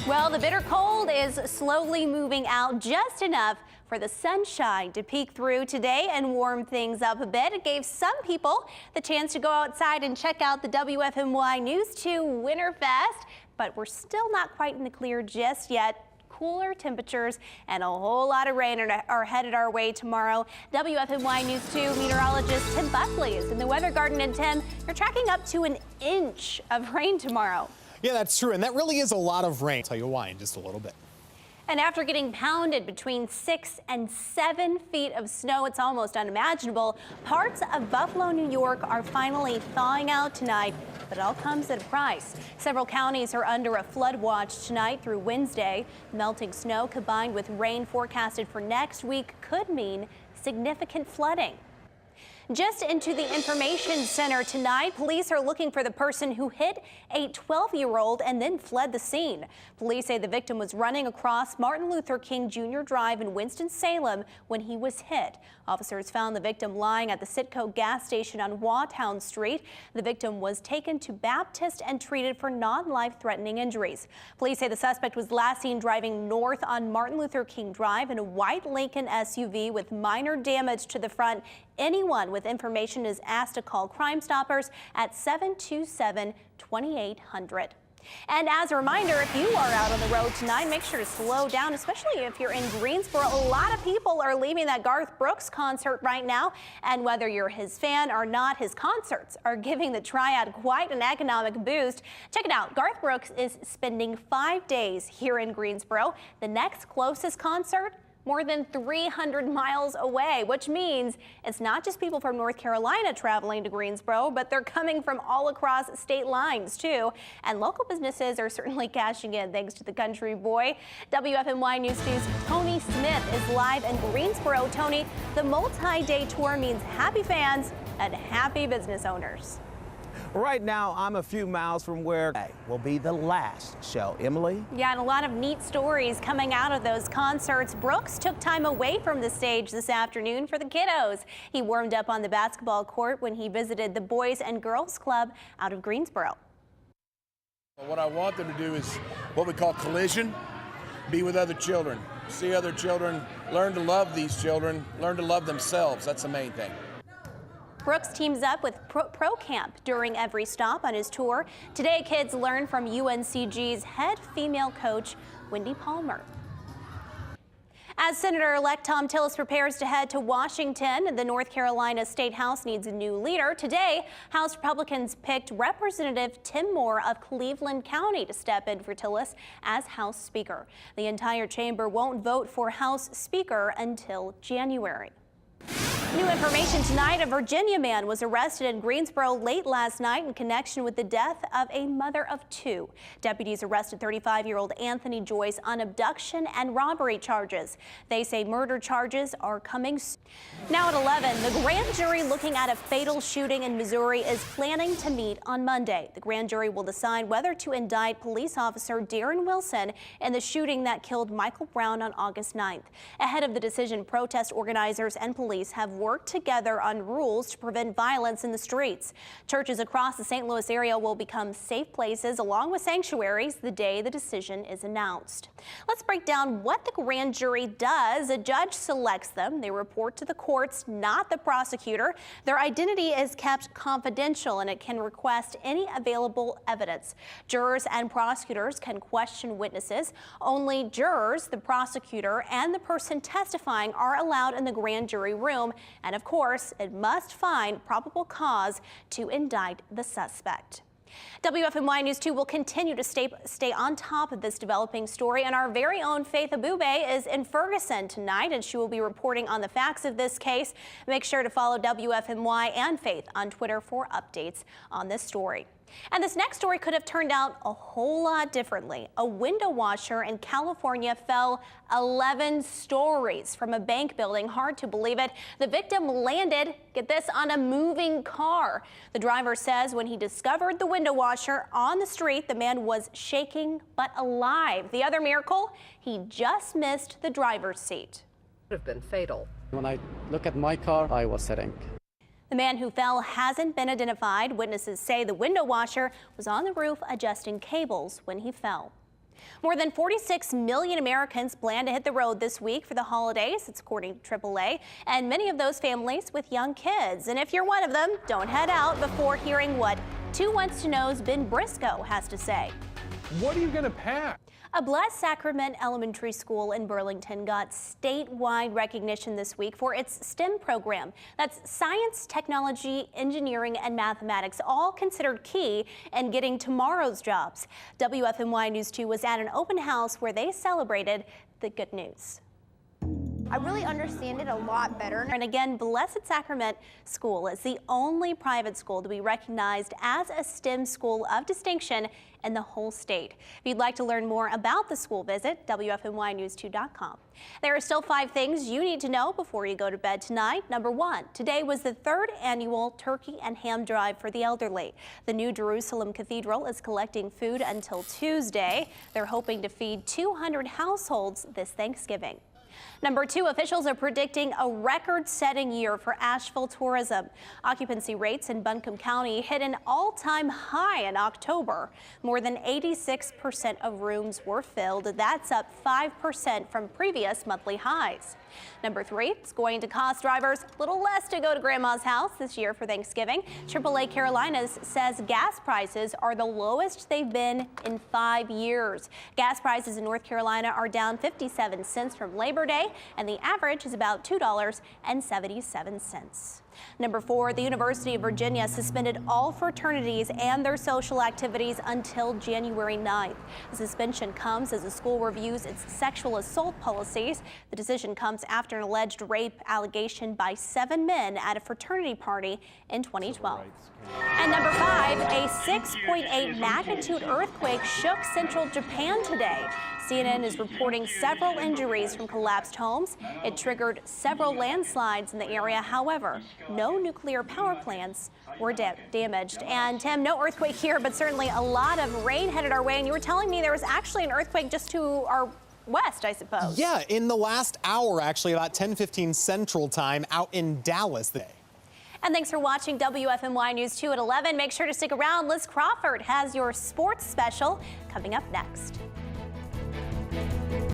Well, the bitter cold is slowly moving out just enough for the sunshine to peek through today and warm things up a bit. It gave some people the chance to go outside and check out the WFMY News 2 Winterfest, but we're still not quite in the clear just yet. Cooler temperatures and a whole lot of rain are headed our way tomorrow. WFMY News 2 meteorologist Tim Buckley is in the Weather Garden, and Tim, you're tracking up to an inch of rain tomorrow. Yeah, that's true, and that really is a lot of rain. I'll tell you why in just a little bit. And after getting pounded between 6 and 7 feet of snow, it's almost unimaginable. Parts of Buffalo, New York are finally thawing out tonight, but it all comes at a price. Several counties are under a flood watch tonight through Wednesday. Melting snow combined with rain forecasted for next week could mean significant flooding. Just into the information center tonight, police are looking for the person who hit a 12-year-old and then fled the scene. Police say the victim was running across Martin Luther King Jr. Drive in Winston-Salem when he was hit. Officers found the victim lying at the Citgo gas station on Waughtown Street. The victim was taken to Baptist and treated for non-life-threatening injuries. Police say the suspect was last seen driving north on Martin Luther King Drive in a white Lincoln SUV with minor damage to the front. Anyone with information is asked to call Crime Stoppers at 727-2800. And as a reminder, if you are out on the road tonight, make sure to slow down, especially if you're in Greensboro. A lot of people are leaving that Garth Brooks concert right now, and whether you're his fan or not, his concerts are giving the Triad quite an economic boost. Check it out. Garth Brooks is spending 5 days here in Greensboro. The next closest concert, more than 300 miles away, which means it's not just people from North Carolina traveling to Greensboro, but they're coming from all across state lines too. And local businesses are certainly cashing in thanks to the country boy. WFMY News 2's Tony Smith is live in Greensboro. Tony, the multi-day tour means happy fans and happy business owners. Right now, I'm a few miles from where will be the last show. Emily? Yeah, and a lot of neat stories coming out of those concerts. Brooks took time away from the stage this afternoon for the kiddos. He warmed up on the basketball court when he visited the Boys and Girls Club out of Greensboro. What I want them to do is what we call collision, be with other children, see other children, learn to love these children, learn to love themselves. That's the main thing. Brooks teams up with Pro Camp during every stop on his tour. Today, kids learn from UNCG's head female coach, Wendy Palmer. As Senator-elect Thom Tillis prepares to head to Washington, the North Carolina State House needs a new leader. Today, House Republicans picked Representative Tim Moore of Cleveland County to step in for Tillis as House Speaker. The entire chamber won't vote for House Speaker until January. New information tonight, a Virginia man was arrested in Greensboro late last night in connection with the death of a mother of two. Deputies arrested 35-year-old Anthony Joyce on abduction and robbery charges. They say murder charges are coming soon. Now at 11, the grand jury looking at a fatal shooting in Missouri is planning to meet on Monday. The grand jury will decide whether to indict police officer Darren Wilson in the shooting that killed Michael Brown on August 9th. Ahead of the decision, protest organizers and police have work together on rules to prevent violence in the streets. Churches across the St. Louis area will become safe places along with sanctuaries the day the decision is announced. Let's break down what the grand jury does. A judge selects them. They report to the courts, not the prosecutor. Their identity is kept confidential and it can request any available evidence. Jurors and prosecutors can question witnesses. Only jurors, the prosecutor, and the person testifying are allowed in the grand jury room. And of course, it must find probable cause to indict the suspect. WFMY News 2 will continue to stay on top of this developing story, and our very own Faith Abube is in Ferguson tonight, and she will be reporting on the facts of this case. Make sure to follow WFMY and Faith on Twitter for updates on this story. And this next story could have turned out a whole lot differently. A window washer in California fell 11 stories from a bank building. Hard to believe it. The victim landed, get this, on a moving car. The driver says when he discovered the window washer on the street, the man was shaking but alive. The other miracle, he just missed the driver's seat. Would have been fatal. When I look at my car, I was sitting. The man who fell hasn't been identified. Witnesses say the window washer was on the roof adjusting cables when he fell. More than 46 million Americans plan to hit the road this week for the holidays. It's according to AAA, and many of those families with young kids. And if you're one of them, don't head out before hearing what 2 Wants to Know's Ben Briscoe has to say. What are you going to pack? A Blessed Sacrament Elementary School in Burlington got statewide recognition this week for its STEM program. That's science, technology, engineering, and mathematics, all considered key in getting tomorrow's jobs. WFMY News 2 was at an open house where they celebrated the good news. I really understand it a lot better. And again, Blessed Sacrament School is the only private school to be recognized as a STEM school of distinction in the whole state. If you'd like to learn more about the school, visit WFMYnews2.com. There are still 5 things you need to know before you go to bed tonight. Number 1, today was the 3rd annual Turkey and Ham Drive for the elderly. The New Jerusalem Cathedral is collecting food until Tuesday. They're hoping to feed 200 households this Thanksgiving. Number 2, officials are predicting a record-setting year for Asheville tourism. Occupancy rates in Buncombe County hit an all-time high in October. More than 86% of rooms were filled. That's up 5% from previous monthly highs. Number 3, it's going to cost drivers a little less to go to Grandma's house this year for Thanksgiving. AAA Carolinas says gas prices are the lowest they've been in 5 years. Gas prices in North Carolina are down 57 cents from Labor Day, and the average is about $2.77. Number 4, the University of Virginia suspended all fraternities and their social activities until January 9th. The suspension comes as the school reviews its sexual assault policies. The decision comes after an alleged rape allegation by 7 men at a fraternity party in 2012. And number 5, a 6.8 magnitude earthquake shook central Japan today. CNN is reporting several injuries from collapsed homes. It triggered several landslides in the area. However, no nuclear power plants were damaged. And Tim, no earthquake here, but certainly a lot of rain headed our way. And you were telling me there was actually an earthquake just to our west, I suppose. Yeah, in the last hour, actually, about 10:15 Central Time out in Dallas today. And thanks for watching WFMY News 2 at 11. Make sure to stick around. Liz Crawford has your sports special coming up next.